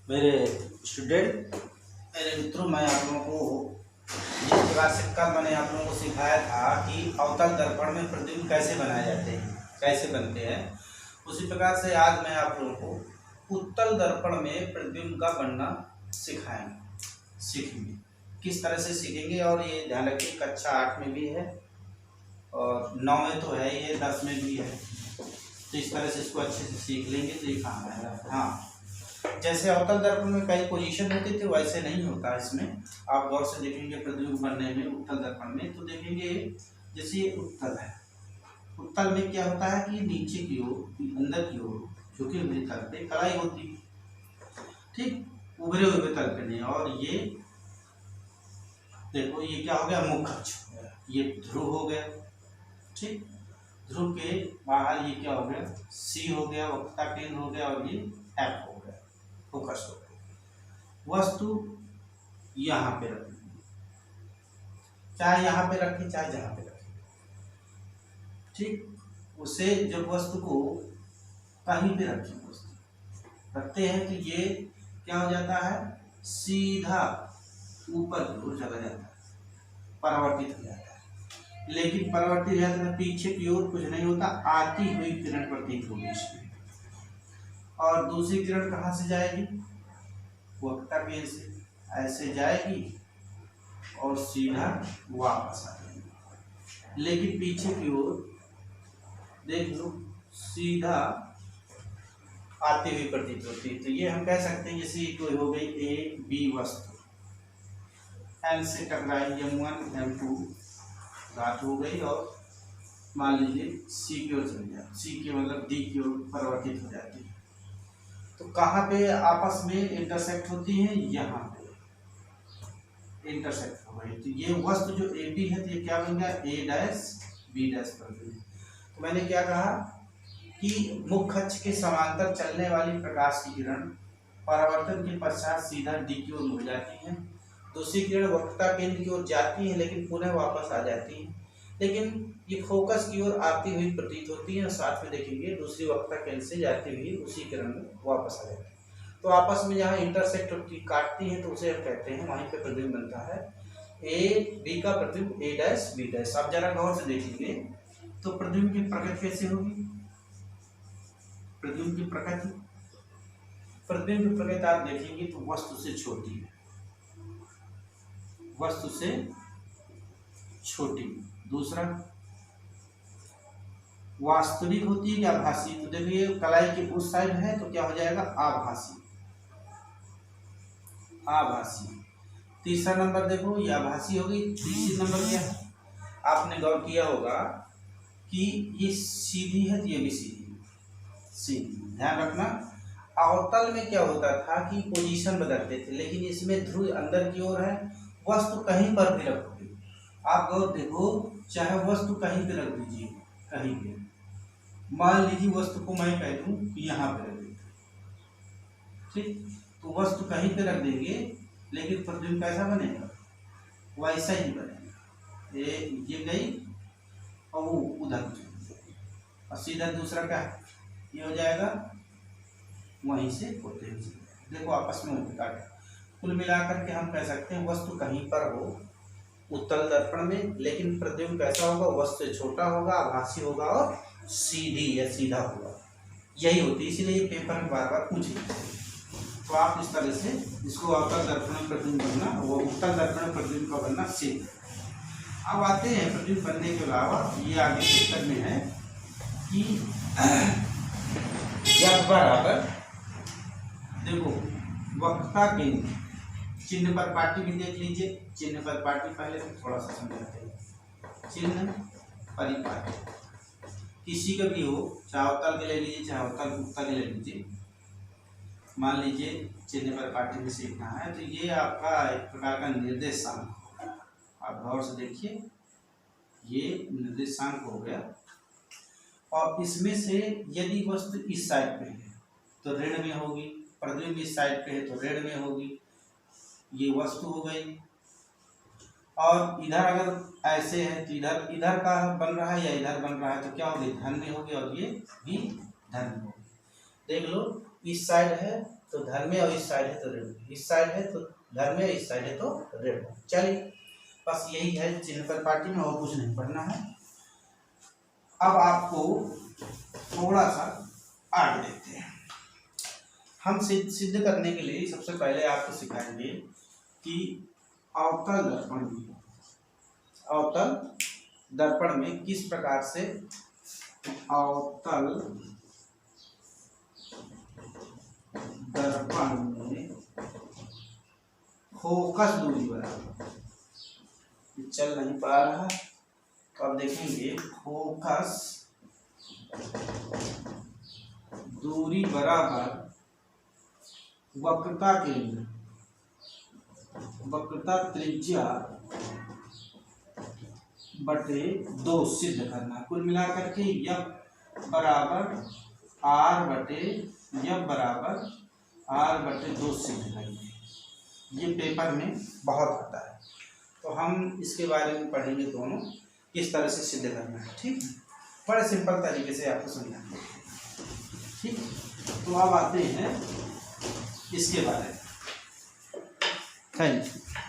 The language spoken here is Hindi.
मेरे स्टूडेंट, मेरे मित्रों, मैं आप लोगों को जिस प्रकार से कल मैंने आप लोगों को सिखाया था कि अवतल दर्पण में प्रतिबिंब कैसे बनाए जाते हैं, कैसे बनते हैं, उसी प्रकार से आज मैं आप लोगों को उत्तल दर्पण में प्रतिबिंब का बनना सीखेंगे। किस तरह से सीखेंगे, और ये ध्यान रखिए कक्षा 8 में भी है और 9 में तो है, ये 10 में भी है। तो इस तरह से इसको अच्छे से सीख लेंगे तो ये काम आएगा। हाँ, जैसे अवतल दर्पण में कई पोजीशन होती थी वैसे नहीं होता इसमें। आप गौर से देखेंगे प्रतिबिंब बनने में उत्तल दर्पण में, तो देखेंगे जैसे ये उत्तल है, उत्तल में क्या होता है कि नीचे की ओर, अंदर की ओर झुके हुए तल पे कलाई होती है, ठीक, उभरे हुए तल पे नहीं। और ये देखो, ये क्या हो गया, मुख अक्ष हो गया, ये ध्रुव हो गया, ठीक। ध्रुव के बाहर ये क्या हो गया, सी हो गया, वक्रता केंद्र हो गया, और ये एफ हो गया, फोकस हो गया। वस्तु यहाँ पे रखें, चाहे यहाँ पे रखें चाहे जहाँ पे रखें, ठीक। उसे जब वस्तु को कहीं पे रखें, वस्तु रखते हैं तो ये क्या हो जाता है, सीधा ऊपर की ओर चला जाता है, परावर्तित हो जाता है। लेकिन परावर्तित जाता है पीछे की ओर कुछ नहीं होता, आती हुई किरण प्रतीत होगी इसमें। और दूसरी किरण कहाँ से जाएगी, वक्रता केंद्र से ऐसे जाएगी और सीधा वापस आ जाएगी। लेकिन पीछे की ओर देख लो, सीधा आती हुई प्रतीत होती है। तो ये हम कह सकते हैं जैसे कोई हो गई ए बी वस्तु, एम से टकराई, M1 M2 घात हो गई, और मान लीजिए सी की ओर चली जाए, सी की मतलब डी की ओर परिवर्तित हो जाती है। तो कहाँ पे आपस में इंटरसेक्ट होती है, यहाँ पे इंटरसेक्ट हो गई। तो ये वस्तु जो ए बी है, तो ये क्या बन गया, ए डैश बी डैश पर। तो मैंने क्या कहा कि मुख्य अक्ष के समांतर चलने वाली प्रकाश की किरण परावर्तन के पश्चात सीधा डी की ओर मुड़ जाती है। दूसरी किरण वक्रता केंद्र की ओर जाती है लेकिन पुनः वापस आ जाती है, लेकिन ये फोकस की ओर आती हुई प्रतीत होती है। और साथ में देखेंगे दूसरी वक्रता केंद्र से जाती हुई उसी किरण में वापस आ जाती है। तो आपस में जहाँ इंटरसेक्ट होती, काटती है, तो उसे हम कहते हैं, वहीं पे प्रतिबिंब बनता है ए बी का प्रतिबिंब ए डैश बी डैश। आप जरा गौर से देखेंगे तो प्रतिबिंब की प्रकृति कैसे होगी, प्रतिबिंब की प्रकृति, प्रतिबिंब की प्रकृति आप देखेंगे तो वस्तु से छोटी है, वस्तु से छोटी। दूसरा, वास्तविक होती है या आभासी। तो देखिए कलाई की उस साइड है तो क्या हो जाएगा, आभासी, आभासी। तीसरा नंबर देखो, ये आभासी होगी। तीसरी नंबर क्या है, आपने गौर किया होगा कि ये सीधी है तो ये भी सीधी, सीधी। ध्यान रखना, अवतल में क्या होता था कि पोजीशन बदलते थे, लेकिन इसमें ध्रुव अंदर की ओर है, वस्तु कहीं पर भी रखोगे, आप गौर देखो, चाहे वस्तु कहीं पे रख दीजिए, कहीं पे, मान लीजिए वस्तु को मैं कह दूं कि यहाँ पे रख देते, ठीक, तो वस्तु कहीं पे रख देंगे लेकिन प्रतिबिंब कैसा बनेगा, वैसा ही बनेगा। ये गई और वो उधर, और सीधा दूसरा क्या ये हो जाएगा, वहीं से होते हुए देखो आपस में होते काटे। कुल मिलाकर के हम कह सकते हैं वस्तु कहीं पर हो उत्तल दर्पण में, लेकिन प्रतिबिंब कैसा होगा, वस्तु से छोटा होगा, आभासी होगा और सीधी या सीधा होगा, यही होती है। इसीलिए पेपर में बार बार पूछे। तो आप इस तरह से इसको अवतल दर्पण में प्रतिबिंब बनना, वो उत्तल दर्पण में प्रतिबिंब का बनना सीख। अब आते हैं प्रतिबिंब बनने के अलावा, ये आगे चैप्टर में है कि F बराबर, देखो वक्रता केंद्र, चिन्ह पर पाटी भी देख लीजिए, चिन्ह पर पाटी पहले थोड़ा सा समझाते हैं। चिन्ह परिपाटी किसी का भी हो, चाहे अवतल के ले लीजिए चाहे उत्तल के ले लीजिए। मान लीजिए चिन्ह पर पाटी में सीखना है, तो ये आपका एक प्रकार का निर्देशांक, आप गौर से देखिए, ये निर्देशांक हो गया। और इसमें से यदि वस्तु इस साइड पे है तो ऋण में होगी, प्रतिबिंब इस साइड पे है तो ऋण में होगी, ये वस्तु हो गई। और इधर अगर ऐसे है तो इधर इधर का बन रहा है या इधर बन रहा है तो क्या होगी, धन में होगी, और ये भी धन में होगी। देख लो, इस साइड है तो धन में, और इस साइड है तो ऋण, इस साइड है तो धन में, इस साइड है तो ऋण। चलिए बस यही है चिन्ह पर पार्टी में, और कुछ नहीं पढ़ना है। अब आपको थोड़ा सा आगे देखते हैं। हम सिद्ध करने के लिए सबसे पहले आपको सिखाएंगे कि अवतल दर्पण में, अवतल दर्पण में किस प्रकार से अवतल दर्पण में फोकस दूरी बराबर, चल नहीं पा रहा, तो अब देखेंगे फोकस दूरी बराबर वक्रता केंद्र, वक्रता त्रिज्या बटे 2 सिद्ध करना। कुल मिलाकर के यफ बराबर आर बटे, यफ बराबर आर बटे 2 सिद्ध करेंगे। ये पेपर में बहुत आता है, तो हम इसके बारे में पढ़ेंगे दोनों, किस तरह से सिद्ध करना है। ठीक है, बड़े सिंपल तरीके से आपको समझाएंगे। ठीक, तो अब आते हैं इसके बारे में। Thank you.